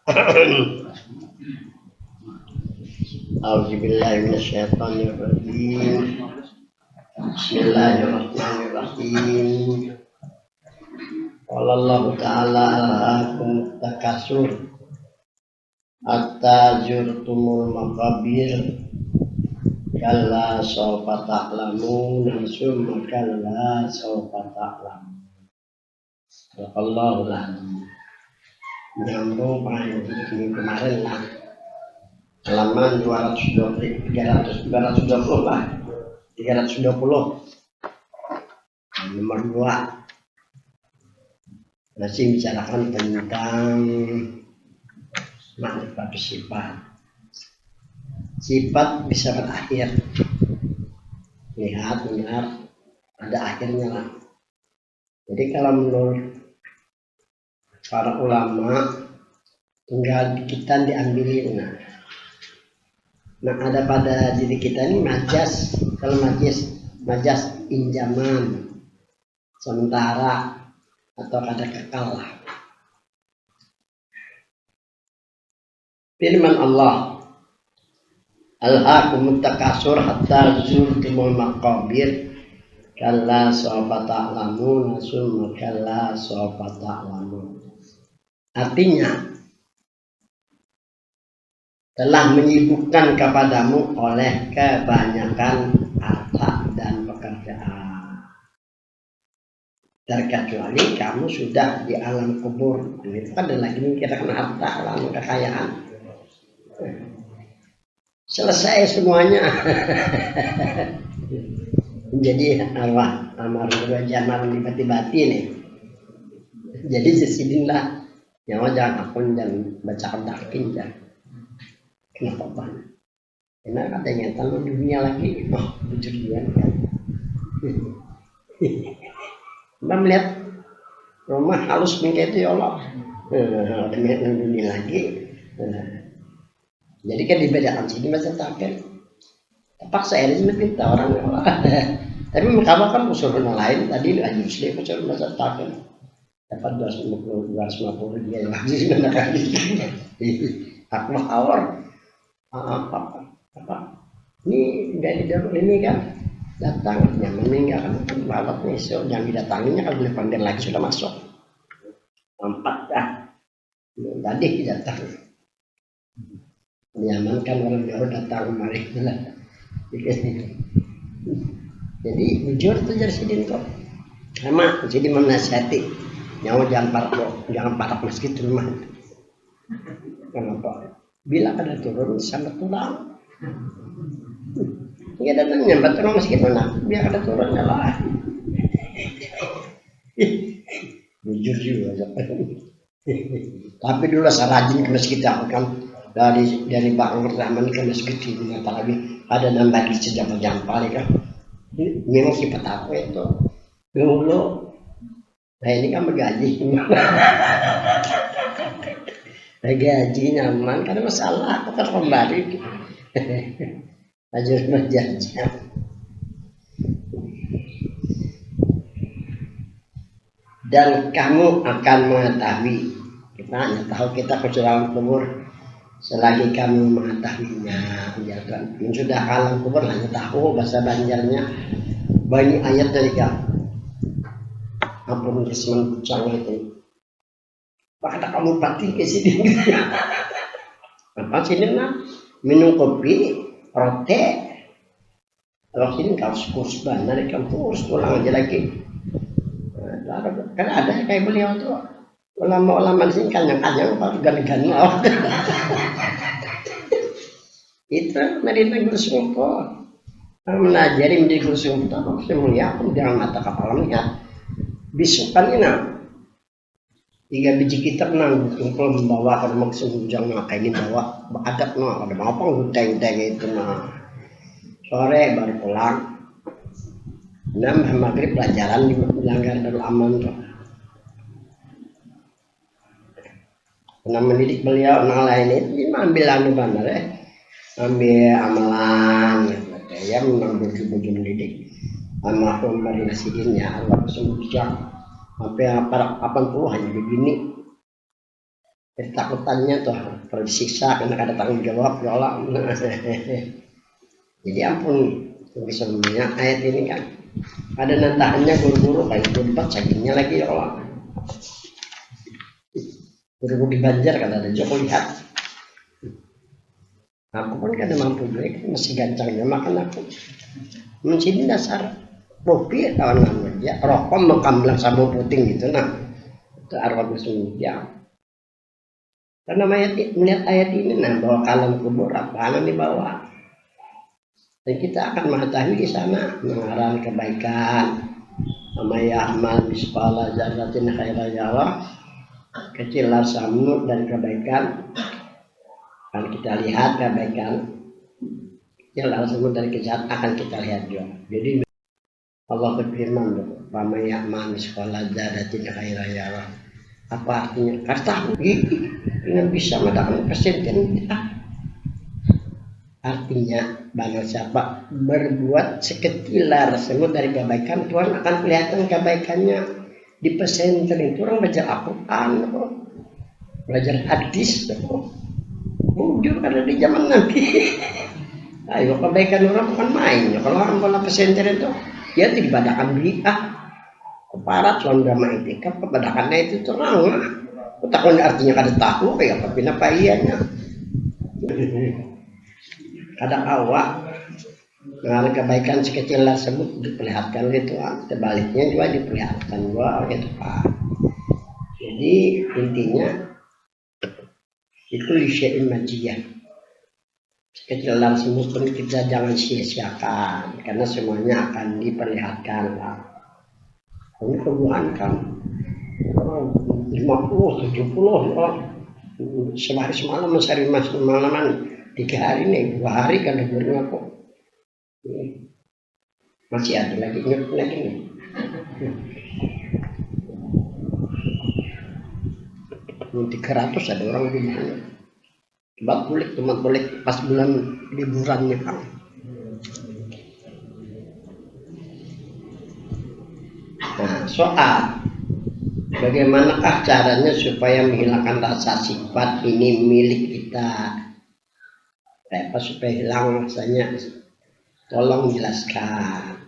A'udzubillahi minasyaitonirrajim. Bismillahirrahmanirrahim. Qala Allah Ta'ala alhaakumut takasur hatta zurtumul maqabir kalla sawfa ta'lamun summa kalla sawfa ta'lamun. Allahul azim. Nyambung pada kemarin lah, halaman 220 lah, 320 nomor 2 masih bicarakan tentang makna sifat. Sifat bisa berakhir, lihat dengar ada akhirnya lah. Jadi kalau menurut para ulama tinggal kita diambilin. Nah ada pada diri kita ini majas. Kalau majas pinjaman sementara atau ada kekal lah. Firman Allah, alhaakumut takasur hatta zurtumul maqabir kalla sawfa ta'lamun summa kalla sawfa ta'lamun. Artinya telah menyibukkan kepadamu oleh kebanyakan harta dan pekerjaan. Terkecuali kamu sudah di alam kubur. Itu ada lagi mikirkan harta, alam kekayaan. Selesai semuanya. Jadi arwah almarhum jangan dibati-bati nih. Jadi sesidinlah nyawa jangan akun dan baca dakin jangan. Kenapa banyak? Karena katanya tanpa dunia lagi, jujur kan. Mbak melihat rumah halus begitu ya Allah. Ada melihat dunia lagi. Jadi kan dibedakan sini macam takkan. Terpaksa ini pinta orang Allah. Tapi mereka kan usul lain tadi aja muslim usul macam takkan. Dapat 250 dia lagi sudah kali. Aku awal apa ini dari dulu ini kan datang yang meninggal kan lalat nih so yang didatanginya kalau boleh panggil lagi sudah masuk 4 dah tadi datang diamankan orang baru datang kemarin lah. Jadi jujur itu dari sini kok sama jadi menasihati nyawa jangan parak masjid rumah. Kenapa? Bila ada turun sama tulang, ya ada nyambat turun masjid mana? Biar ada turun lah. Jujur juga. Tapi dulu saya rajin ke masjid aku kan dari Bang Rahman ke masjid ini apalagi ada nambah di sejam paling kan. Memang sifat aku itu dulu. Nah ini kan bergaji. Gaji nyaman karena masalah aku kan kembali ajar berjanji dan kamu akan mengetahui kita hanya tahu kita ke dalam kubur selagi kamu mengetahuinya ya kan yang sudah alam kubur hanya tahu bahasa Banjarnya banyak ayat dari kamu ampun kesemen kucang itu kata kamu pati ke sini apa sini nak minum kopi roti kalau sini kalau kurs benar kan kurs pulang aja lagi kan ada kayak beliau tuh ulama-ulama sini kanyang-kanyang kalau gan-gan itu mereka guru sumpah menajari menjadi guru sumpah saya mulia aku jangan mata kapalnya bisukan ini 3 biji kita menang kumpul membawa ke rumah sejujang kayak ini bawa adab ada apa gudeng-gudeng itu sore baru pulang 6 maghrib pelajaran di Langgar Darul Aman tuh pernah mendidik beliau lain ini ambil anu benar ambil amalan ya memang baju mendidik almarhum Marina Sidin ya Allah sejujang sampai 80 hanya begini ketakutannya tuh kalau disiksa karena ada tanggung jawab ya Allah. Jadi ampun, sebenarnya ayat ini kan ada nantahannya guru-guru kayak debat sakitnya lagi ya Allah. Guru-guru di Banjar kan ada Joko lihat. Aku pun kan mampu juga kan masih gancangnya makan aku. Mencini dasar kopi kawan-kawan ya rokok mengkamblang sabun puting gitu nah itu arwah muslimnya. Karena melihat ayat ini nah bahwa kalam kubur apa di bawah dan kita akan mengetahui di sana mengarang kebaikan sama ya'mal misqala dzarratin khairan yarah kecil samud dan kebaikan akan kita lihat kebaikan kecil samud dari kejahatan akan kita lihat juga. Jadi Allah berfirman, "Wa may ya'mal misqala dzarratin khairan yarah." Apa artinya? Kata ini bisa mendapatkan persenten. Artinya barang siapa berbuat sekecilar semut dari kebaikan, Tuhan akan kelihatan kebaikannya di pesantren itu. Orang belajar Al-Quran, belajar hadis, bujur ada di zaman nanti. Ayo kebaikan orang bukan main. Kalau orang bola pesantren itu ya dibadakan bid'ah keparat soal drama etika kebadakannya itu terang takutnya artinya kada tahu kayak apa pinapa ianya kadang awak dengan kebaikan sekecil tersebut diperlihatkan gitu sebaliknya juga diperlihatkan gua gitu Pak. Jadi intinya itu lisya'in majiyah sekecil tersebut pun kita jangan sia-siakan karena semuanya akan diperlihatkan lah. Ini kebutuhan kan 50, 70 orang sehari semalam mencari malaman 3 hari nih 2 hari kan liburnya kok masih ada lagi ingat lagi nih. Ini 300 ada orang di mana teman boleh pas bulan liburannya kan. Nah soal bagaimanakah caranya supaya menghilangkan rasa sifat ini milik kita? Apa supaya hilang rasanya? Tolong jelaskan.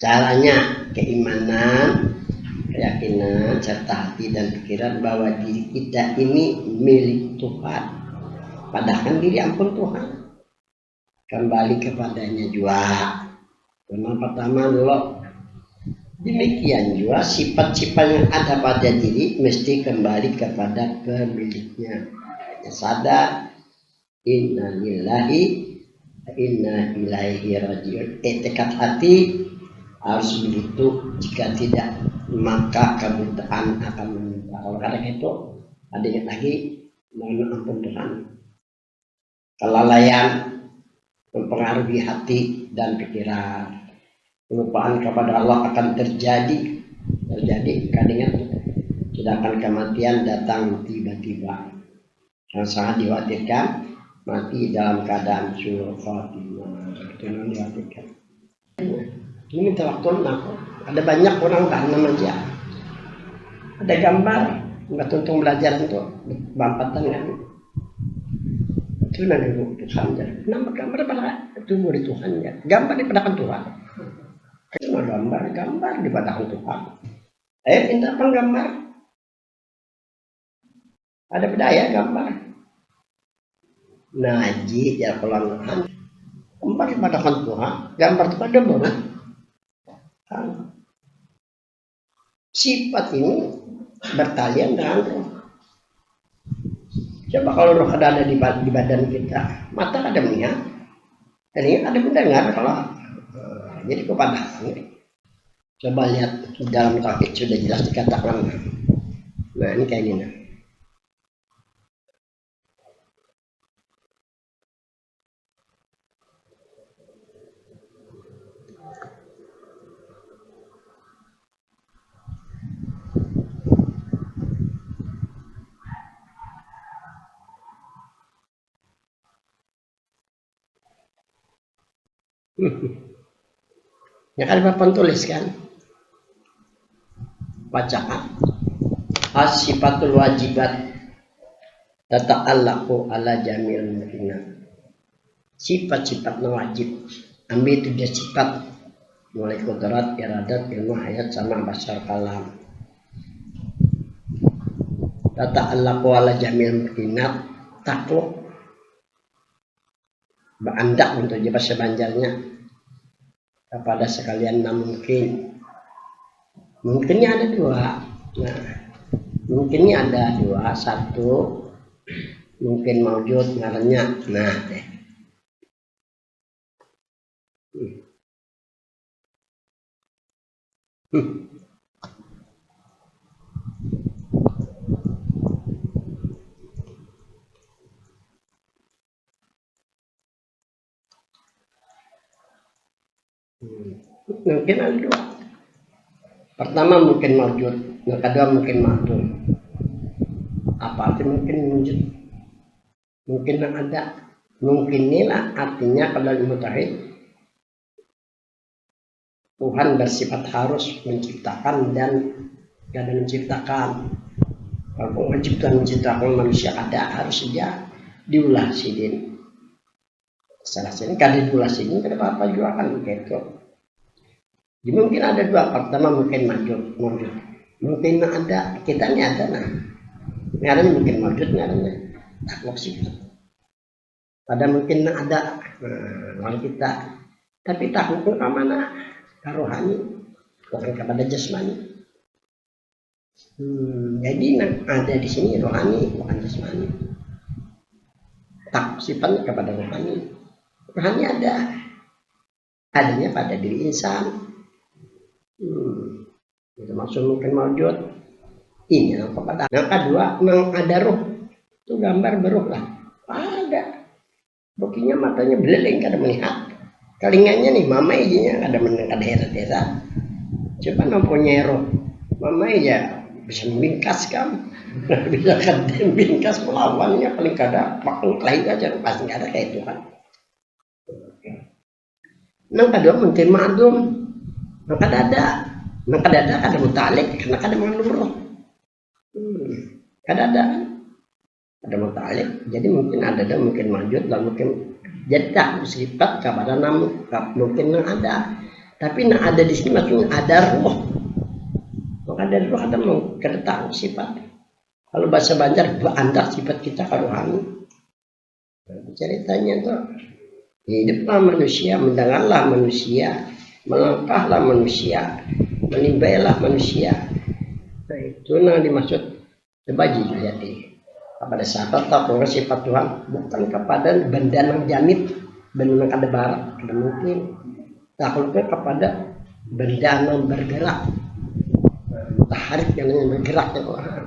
Caranya keimanan, keyakinan, serta hati dan pikiran bahwa diri kita ini milik Tuhan. Padahal diri ampun Tuhan. Kembali kepadanya juga. Yang pertama dulu. Demikian juga sifat-sifat yang ada pada diri mesti kembali kepada pemiliknya. Sadar inna lillahi inna ilaihi rajiun. Tekad hati harus begitu, jika tidak maka kebutaan akan menimpa. Kalau karena itu adanya lagi mohon ampun Tuhan. Kelalaian mempengaruhi hati dan pikiran. Kelupaan kepada Allah akan terjadi kadang sedangkan kematian datang tiba-tiba yang sangat dikhawatirkan mati dalam keadaan suul khotimah itu yang dikhawatirkan. Ini minta waktu aku ada banyak orang tanam aja ada gambar nggak tuntung belajar untuk bampatan kan itu nanti Tuhan nama gambar pada itu dari Tuhan ya gambar dipadakan Tuhan. Itu gambar di padang Tuhan. Minta penggambar. Ada bedaya gambar. Naji ya pelan-pelan. Gambar di padang Tuhan. Gambar itu ada baru. Sifat ini bertalian dengan roh. Coba kalau roh ada di badan kita, mata ada melihat, telinga ada mendengar kalau jadi kepada coba lihat dalam tauhid sudah jelas dikatakan. Nah ini kayak gini. Ya kan Bapak tulis kan? Bacakan. As-sifatul wajibat tata'allaqu ala jamil mungkinat. Sifat-sifat wajib. Ambil itu dia sifat mulai kudrat, iradat, ilmu, hayat sama basar kalam. Tata'allaqu ala jamil mungkinat, takluk berandak untuk bahasa Banjarnya kepada sekalian mungkin. Mungkinnya ada dua. Nah, mungkinnya ada dua. Satu, mungkin maujud ngarannya. Nah, mungkin ada dua. Pertama mungkin maujud, yang kedua mungkin ma'dum. Apa arti mungkin wujud? Mungkin yang ada. Mungkin inilah artinya kalau ilmu tauhid Tuhan bersifat harus menciptakan dan gak ada menciptakan. Kalau menciptakan manusia ada harus saja diulah sidin. Salah sini kan diulah sidin kenapa apa juga kan begitu. Jadi mungkin ada dua. Pertama mungkin maujud. Mungkin ada, kita ini ada nah. Ngaranya mungkin maujud, ngaranya takluk sifat. Pada mungkin ada orang kita. Tapi takluknya ke mana? Ke rohani, bukan kepada jasmani. Jadi ada di sini rohani, bukan jasmani. Tak sifatnya kepada rohani. Rohani ada. Adanya pada diri insan. Itu maksud mungkin maujud. Ini yang kepada. Yang kedua, memang ada roh. Itu gambar beruh lah. Ada. Bukinya matanya beleling kada melihat. Telinganya nih mamai aja kada mendengar kada herat-herat. Coba mempunyai roh. Mamai ya bisa membingkas kamu. Bisa kada membingkas melawannya paling kada makhluk lain aja pasti kada kayak itu kan. Yang kedua mungkin ma'dum. Maka ada kada mutalik karena kada mengandung roh. Kada ada kan? Ada mutalik. Jadi mungkin ada mungkin maujud dan mungkin jadi tak bersifat kepada mungkin yang ada. Tapi yang ada di sini maksudnya ada roh. Maka ada roh ada kada tahu sifat. Kalau bahasa Banjar berandak sifat kita ke rohani. Ceritanya tuh hiduplah manusia, mendengarlah manusia, melangkahlah manusia, menimbailah manusia. Nah itu yang dimaksud sebaji jadi kepada sahabat tahu sifat Tuhan bukan kepada benda yang jamit, benda yang ada barat, tidak mungkin. Takluknya kepada benda yang bergerak, taharik yang bergerak ya Tuhan.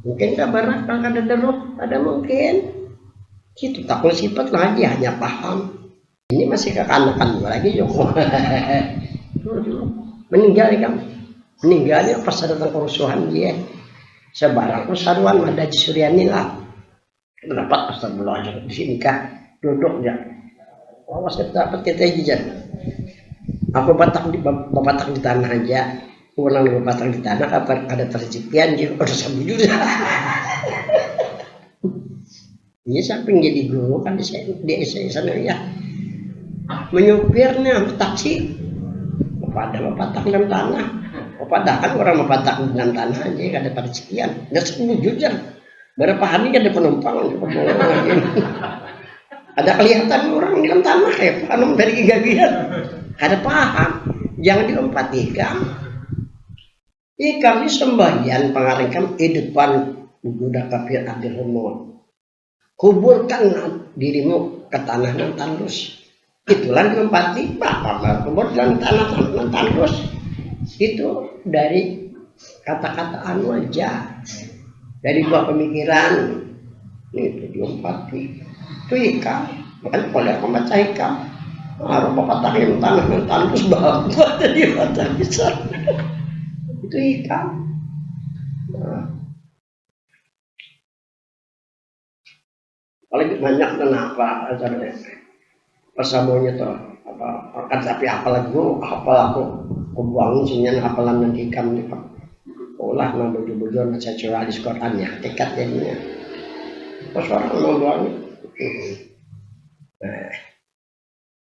Mungkin barat kalau ada roh, ada mungkin. Itu takluk sifat lagi hanya paham. Ini masih kekanakan lagi Joko. Meninggal kamu. Meninggalnya pas ada kerusuhan dia. Sebarang kerusuhan ada di Suryani lah. Dapat astagfirullah di sini kah duduk ya. Awas dapat kita jajan. Aku batak di tanah aja. Pulang batak di tanah kapan ada tercipian dia udah sambujur. Ini samping jadi guru kan di sana ya. Menyupirnya taksi. Pada batak dalam tanah. Padahal orang membatak dengan tanah aja kada pada sekian. Dan sembujur berapa hari ada penumpang ada kelihatan orang di dalam tanah ya panom dari kegagian. Kada paham. Jangan dilompat ikan. Ikan di sembahyang pengaringkan di depan udah kafir adil umur. Kuburkan dirimu ke tanah nan tandus. Itulah dilempati apa kubur dalam tanah nan tandus. Itu dari kata-kata anu aja. Dari buah pemikiran. Itu dilempati. Itu ikan. Makanya kalau membaca ikan. Harus pepatahin tanah nan tandus bagus jadi baca bisa. Itu ikan. Paling banyak kenapa acaranya persamuannya tuh apa kan tapi apalagi aku buangin sini apalan nanti ikan Ulah nang bujur-bujur maca curah di Qurannya, tekad jadinya. Terus orang ngomong.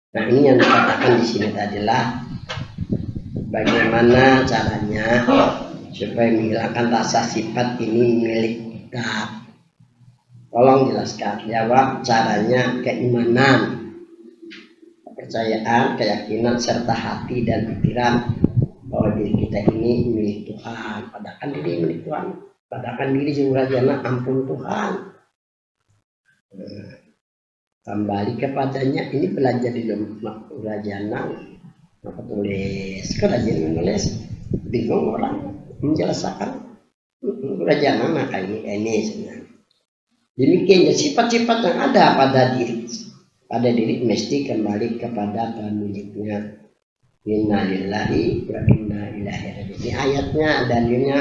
Nah ini yang dikatakan di sini adalah bagaimana caranya supaya menghilangkan rasa sifat ini milik kita. Tolong jelaskan. Jawab caranya keimanan, kepercayaan, keyakinan serta hati dan pikiran bahwa diri kita ini milik Tuhan. Padahal diri milik Tuhan. Padahal diri jurajana ampun Tuhan. Kembali kepadanya. Ini belajar di Rajana. Apa tulis? Kerajaan menulis. Bingung orang menjelaskan. Rajana maka ini sebenarnya. Demikian sifat-sifat yang ada pada diri mesti kembali kepada pemiliknya. Inna lillahi wa inna ilaihi raji'un. Ini ayatnya dalilnya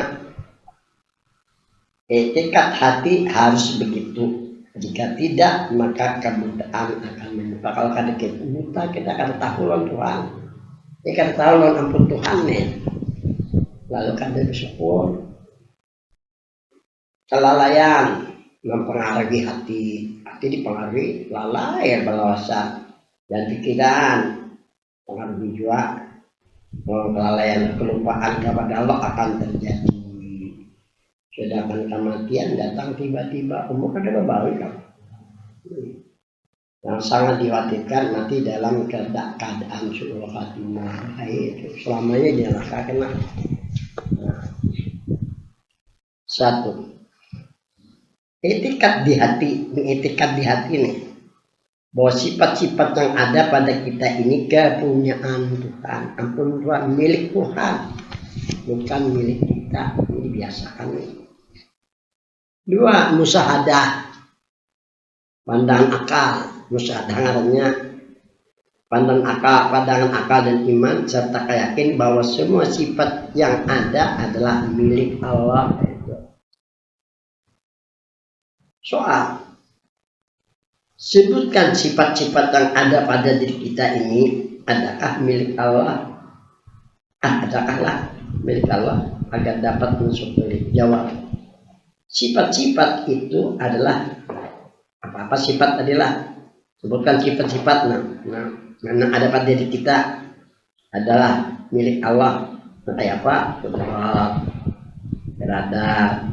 etikat hati harus begitu. Jika tidak maka kebutaan akan membuka. Kalau kita buta kita akan tahu lawan Tuhan. Kita akan tahu lawan ampun Tuhan nih. Lalu kada bersyukur. Kelalaian mempengaruhi hati dipengaruhi lalai berdosa dan pikiran pengaruhi juga kelalaian kelupaan kepada Allah akan terjadi. Sedangkan kematian datang tiba-tiba, umur kada baik kan. Yang sangat dikhawatirkan mati dalam keadaan su'ul khatimah. Itu selamanya jangan kena. Satu, etikat di hati ini bahwa sifat-sifat yang ada pada kita ini kepunyaan Tuhan, ampun Tuhan, milik Tuhan, bukan milik kita. Ini dibiasakan. Dua, musahadah, pandangan akal. Musahadah artinya pandangan akal dan iman serta keyakin bahwa semua sifat yang ada adalah milik Allah. Soal, sebutkan sifat-sifat yang ada pada diri kita ini adakah milik Allah? Adakahlah milik Allah agar dapat mensyukuri. Jawab. Sifat-sifat itu adalah apa sifat adalah sebutkan sifat-sifat yang ada pada diri kita adalah milik Allah. Kayak apa? Kudrat, iradat,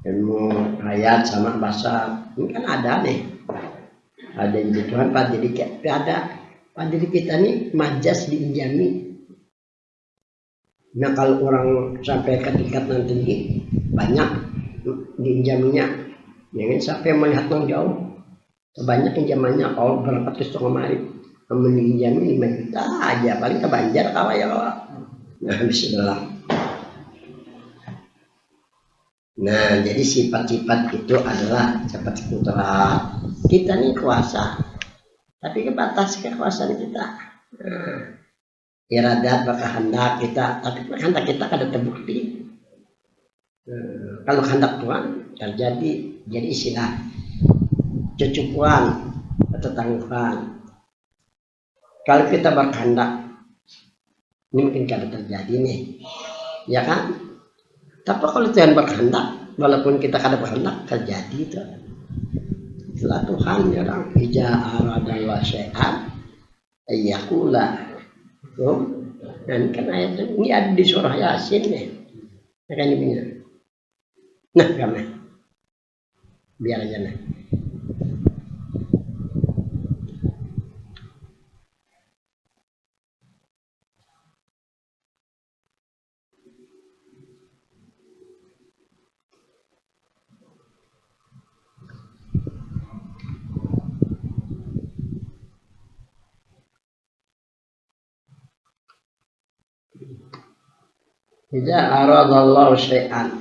ilmu, ayat sama bahasa. Ini kan ada nih. Ada yang Tuhan pada diri kita, ada pada diri kita nih majas diinjami. Nah kalau orang sampai ke tingkat yang tinggi banyak diinjaminya, jangan sampai melihat yang jauh. Sebanyak pinjamannya kalau berangkat ke setengah mari menginjami 5 juta aja paling kebanjar kawa ya kawa. Nah bismillah. Nah jadi sifat-sifat itu adalah seperti kudrat. Kita nih kuasa, tapi kebatas kekuasaan kita. Iradat kehendak kita, tapi kehendak kita kada terbukti. Kalau kehendak Tuhan terjadi, jadi istilah kecukupan atau tangguhan. Kalau kita berkehendak, ini mungkin kada terjadi nih, ya kan? Tapi kalau Tuhan berkehendak, walaupun kita kada berkehendak terjadi itu. Setelah Tuhan ya orang ija aradallah syai'an ayyakula. Dan kan ayat ini ada di surah Yasin nih. Kan ini. Nah, kami biar aja nih. Idza aradallahu syai'an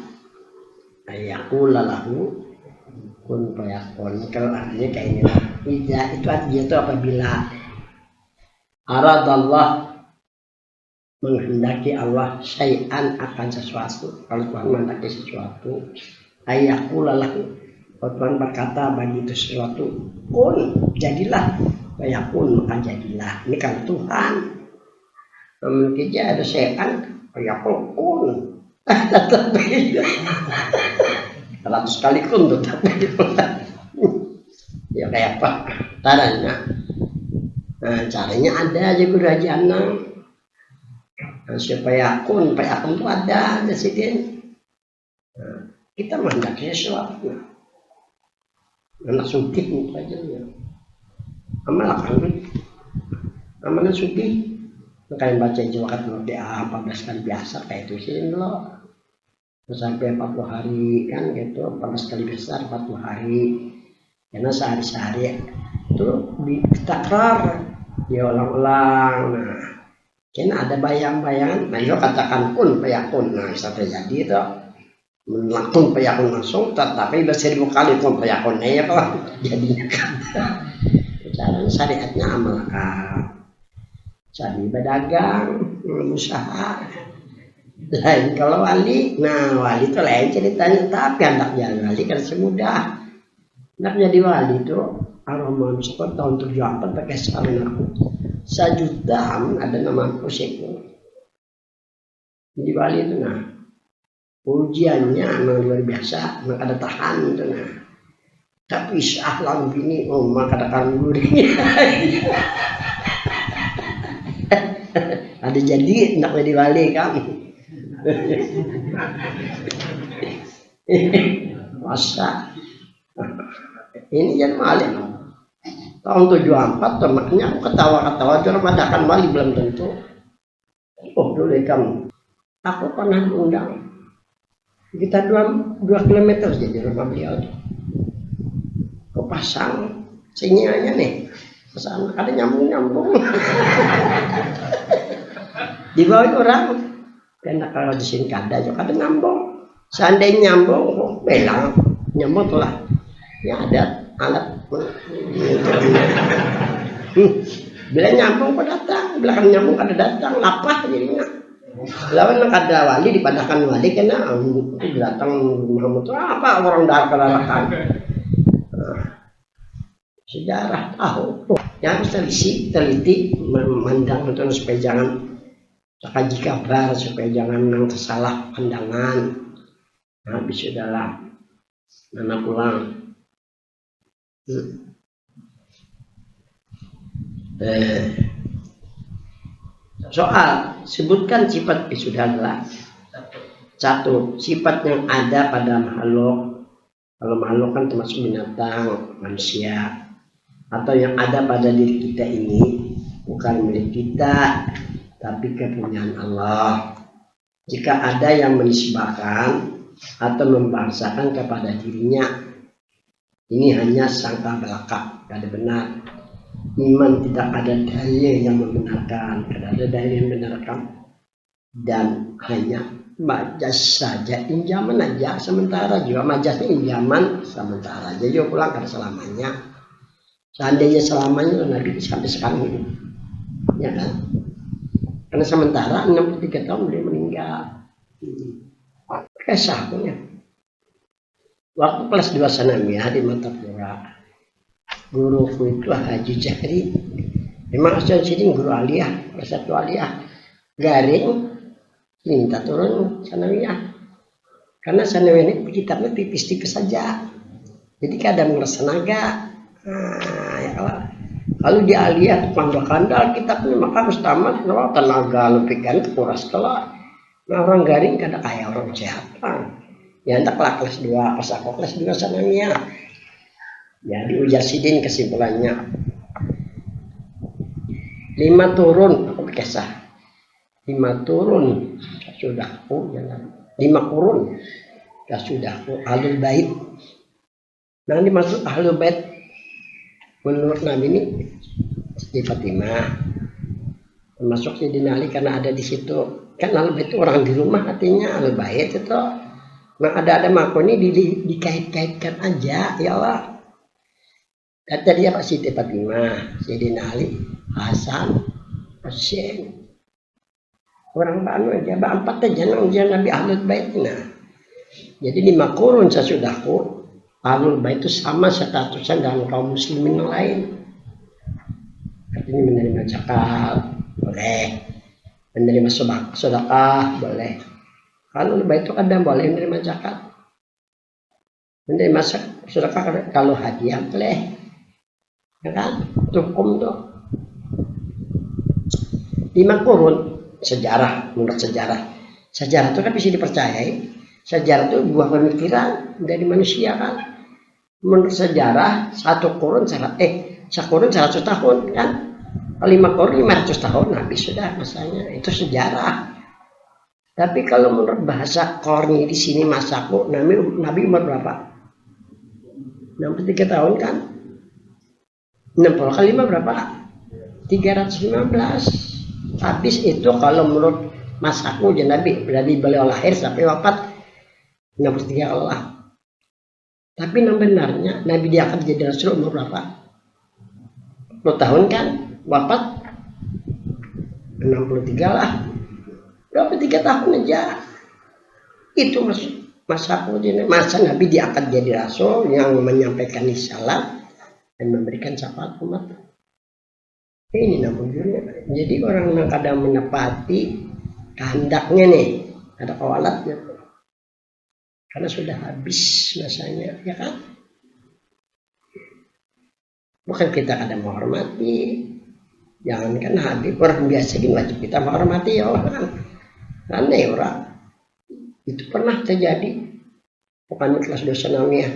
ayyakula lahu kun fayakun. Kalau artinya kayak ini lah. Idza itu artinya itu apabila aradallah menghendaki Allah syai'an akan sesuatu. Kalau Tuhan menghendaki sesuatu ayyakula lahu, kalau Tuhan berkata bagi itu sesuatu kun jadilah, fayakun maka jadilah. Ini kan Tuhan memiliki ada syai'an fayakun kun Tapi 100 kali kun tuh tapi ya kayak apa caranya? Nah, caranya ada aja Guru Haji Anang. Nah, supaya akun tuh ada Sidin. Nah, kita menghendaki sesuatu. Anak sugih itu aja ya. Amal kan, amalan sugih. Kalian baca Jawakat Doa 14 kali biasa kayak itu sih loh. Sampai 40 hari kan gitu, 14 kali besar 40 hari. Karena sehari-hari itu ditakrar, diulang-ulang. Nah, kan ada bayang-bayangan. Nah, yo katakan kun payakun. Nah, bisa terjadi itu. Melakukan payakun langsung, tapi udah 1000 kali kun payakun ya kalau jadinya kan. Caranya syariatnya amalkan. Jadi berdagang, usaha. Lain kalau wali, nah wali itu lain ceritanya. Tapi anak jadi wali kan semudah. Anak jadi wali itu Ar-Rahman tahun 74 pakai sekali aku. 1 juta ada nama aku sih. Jadi wali itu nah ujiannya memang luar biasa, memang ada tahan itu nah. Tapi sahlang bini, maka ada kanggurnya. Ada jadi nak jadi wali kan. Masa ini yang wali tahun 74 tuh makanya aku ketawa-ketawa cuma madakan wali belum tentu. Oh dulu kamu aku pernah diundang kita 2 kilometer jadi rumah beliau ke pasang sinyalnya nih kesana ada nyambung di bawah orang karena kalau di sini ada juga ada nyambung seandainya nyambung belang nyambung tuh lah ya ada alat bila nyambung kok datang bila kan nyambung kada datang apa jadinya lawan kada wali dipadahkan wali karena datang Muhammad apa orang darah sejarah tahu yang harus teliti memandang itu supaya jangan kaji kabar supaya jangan tersalah pandangan. Habis sudahlah nana pulang. Soal sebutkan sifat sudah adalah 1 sifat yang ada pada makhluk. Kalau makhluk kan termasuk binatang, manusia, atau yang ada pada diri kita ini bukan milik kita, tapi kepunyaan Allah. Jika ada yang menisbahkan atau membangsakan kepada dirinya, ini hanya sangka belaka, tidak benar. Iman tidak ada dalil yang membenarkan, tidak ada dalil yang membenarkan, dan hanya majas saja, pinjaman aja sementara juga majasnya pinjaman sementara aja, juga pulang karena selamanya. Seandainya selamanya Nabi sampai sekarang ini, ya kan? Karena sementara 63 tahun beliau meninggal. Kisah punya. Waktu kelas 2 sanawiyah di Martapura, guruku itu Haji Jahri. Memang asal sini guru aliyah, kelas 1 aliyah. Garing minta turun sanawiyah. Karena sanawiyah ini kitabnya tipis-tipis saja. Jadi kadang merasa naga. Nah, ya kalau di aliyah pandal-pandal kitabnya maka harus tamat kalau tenaga lebih kan kuras kelak. Nah orang garing kada kayak orang sehat kan. Ya entahlah kelas 2 pas aku kelas 2 sanawiyah. Ya di ujar sidin kesimpulannya 5 turun aku kisah 5 turun sudahku jangan 5 kurun ya sudahku ahlul bait. Nah dimaksud ahlul bait menurut Nabi ini di Fatimah termasuk Sayyidina Ali karena ada di situ kan ahlul bait itu orang di rumah artinya ahlul bait itu. Nah ada makhluk ini dikait-kaitkan aja ya Allah. Kata dia Pak Siti Fatimah, Sayyidina Ali, Hasan, Hussein. Orang Banu aja, 4 aja Nabi Ahlul Bait. Nah, jadi 5 kurun sesudahku, Ahlul Bait itu sama statusnya dengan kaum muslimin yang lain. Artinya menerima zakat, boleh. Menerima sedekah, boleh. Kalau lebih itu kadang boleh menerima zakat, menerima sedekah. Kalau hadiah boleh, ya kan? Hukum tuh 5 kurun sejarah. Menurut sejarah itu kan bisa dipercayai. Sejarah itu buah pemikiran dari manusia kan. Menurut sejarah satu kurun sekurun 100 tahun kan. 5 kurun 500 tahun habis sudah masanya. Itu sejarah. Tapi kalau menurut bahasa Korni di sini masaku, Nabi umur berapa? 63 tahun kan? 60 kali 5 berapa? 315. Habis itu kalau menurut masaku Nabi, berarti beliau lahir sampai wafat 63 Allah. Tapi yang benarnya Nabi diangkat jadi Rasul umur berapa? 10 tahun kan? Wafat 63 lah. 23 tahun aja. Itu masaku. Masa Nabi diangkat jadi Rasul yang menyampaikan Islam dan memberikan syafaat umat. Ini namanya. Jadi orang yang kadang menepati kehendaknya nih, ada kawalatnya. Karena sudah habis masanya, ya kan? Bukan kita kadang menghormati. Jangankan Habib, orang biasa gini wajib kita menghormati ya orang. Karena ya orang itu pernah terjadi. Bukan kelas dosa namanya.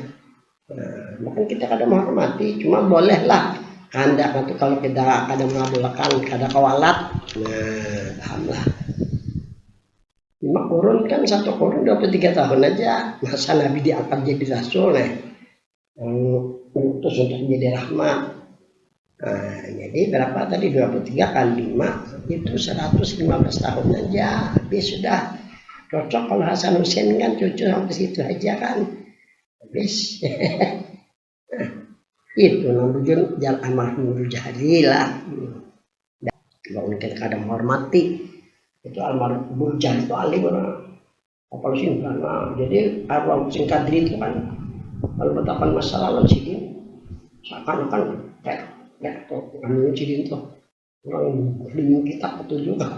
Bukan kita kadang menghormati, cuma bolehlah kehendak itu kalau kita kadang mengabulkan kada kawalat. Nah, pahamlah. 5 kurun kan 1 kurun 23 tahun aja. Masa Nabi diangkat jadi Rasul utus untuk menjadi rahmat. Nah, jadi berapa tadi 23 kali 5 itu 115 tahun aja. Habis sudah cocok kalau Hasan Hussein kan cucu sampai situ aja kan. Habis. Itu namanya jalan amal nurul jahri lah. Kalau kita kadang menghormati itu almarhum Burjan itu alim orang kapal Singkana. Jadi arwah Singkadri itu kan kalau betapan masa lalu sidin seakan-akan kayak anu sidin tuh orang bingung kita betul juga.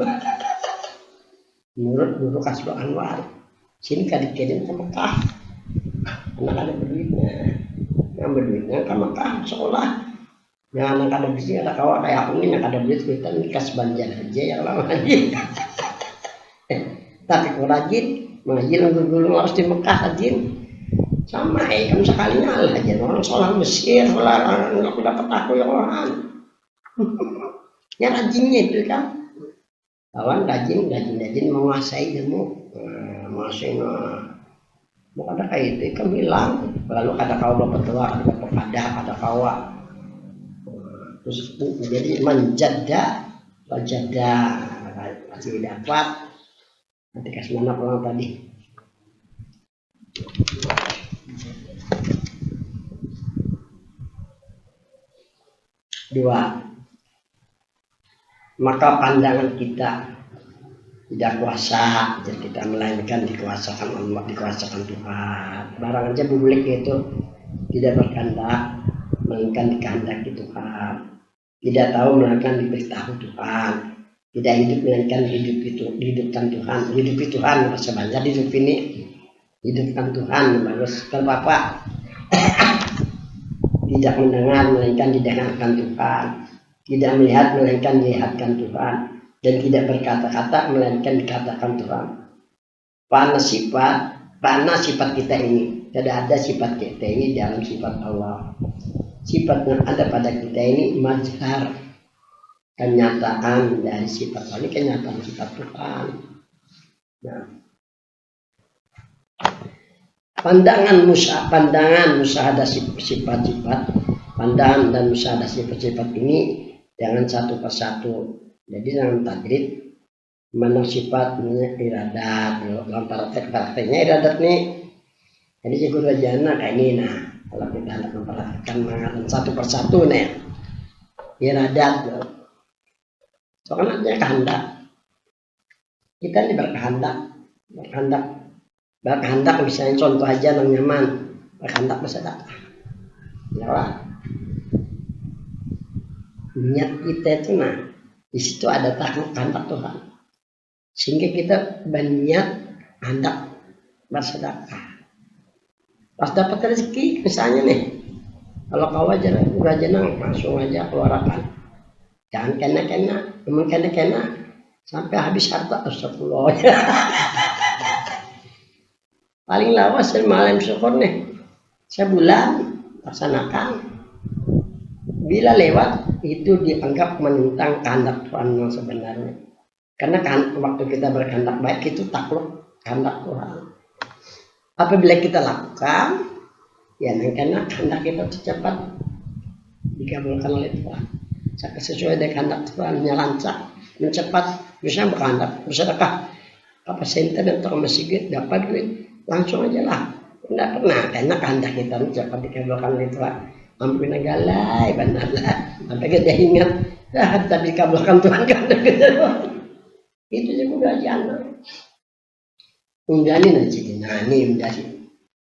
Menurut Guru Kasbah Anwar sini kadang-kadang ke Mekah anak ada berduitnya, yang berduitnya ke Mekah sekolah. Yang anak ada di sini ada kawan kayak aku ini yang ada duit kita nikah sebanjar aja yang lama lagi. Tapi kalau rajin mengaji dulu harus di Mekah rajin sama kamu sekalinya lah aja orang sholat Mesir sholat aku dapat aku yang orang ya rajinnya itu kan kawan rajin menguasai ilmu menguasai bukan ada kayak itu kan hilang lalu ada kawa berpetua ada kawa terus jadi menjada pasti dapat nanti kasih mana pulang tadi 2. Maka pandangan kita tidak kuasa, jadi kita melainkan dikuasakan Allah, dikuasakan Tuhan. Barang aja publik itu tidak berkehendak, melainkan dikehendaki Tuhan. Tidak tahu melainkan diberitahu Tuhan. Tidak hidup melainkan dihidupkan Tuhan. Hidupi Tuhan, bahasa Banjar hidup ini hidupkan Tuhan. Bagus kalau Bapak tidak mendengar melainkan didengarkan Tuhan. Tidak melihat melainkan dilihatkan Tuhan. Dan tidak berkata-kata melainkan dikatakan Tuhan. Mana sifat kita ini? Tidak ada sifat kita ini dalam sifat Allah. Sifat yang ada pada kita ini mazhar, kenyataan dari sifat Allah, ini kenyataan sifat Tuhan. Nah, pandangan musyahadah sifat-sifat, pandangan dan musyahadah sifat-sifat ini jangan satu persatu. Jadi dalam tajrid mana sifatnya iradat, dalam prakteknya iradat nih. Jadi jago rajana kayak ini nah. Kalau kita hendak memperhatikan mengatakan satu persatu nih, iradat. Soalnya artinya kehendak. Kita ini berkehendak misalnya contoh aja yang nyaman, berkehendak bersedekah. Ya lah. Niat kita itu nah, di situ ada kehendak Tuhan. Sehingga kita berniat hendak bersedekah. Pas dapat rezeki, misalnya nih, kalau kau aja udah jenang, langsung aja keluarkan. Jangan kena-kena, memang kena-kena sampai habis harta, astagfirullah. Paling lawas malam syukur nih, sebulan laksanakan. Bila lewat, itu dianggap menentang kehendak Tuhan yang sebenarnya. Karena kan waktu kita berkehendak baik itu takluk kehendak Tuhan. Apabila kita lakukan, ya karena kehendak kita cepat dikabulkan oleh Tuhan. Sesuai dengan kehendak Tuhan, lancar, mencepat, bisa berkehendak, bersedekah. Apa senter dan toko masjid dapat duit, langsung aja lah. Tidak pernah, karena kehendak kita cepat dikabulkan oleh Tuhan. Ampun galai, benar lah. Sampai kita ingat, tapi dikabulkan Tuhan kan. Itu juga belajar. Undani nanti nani undani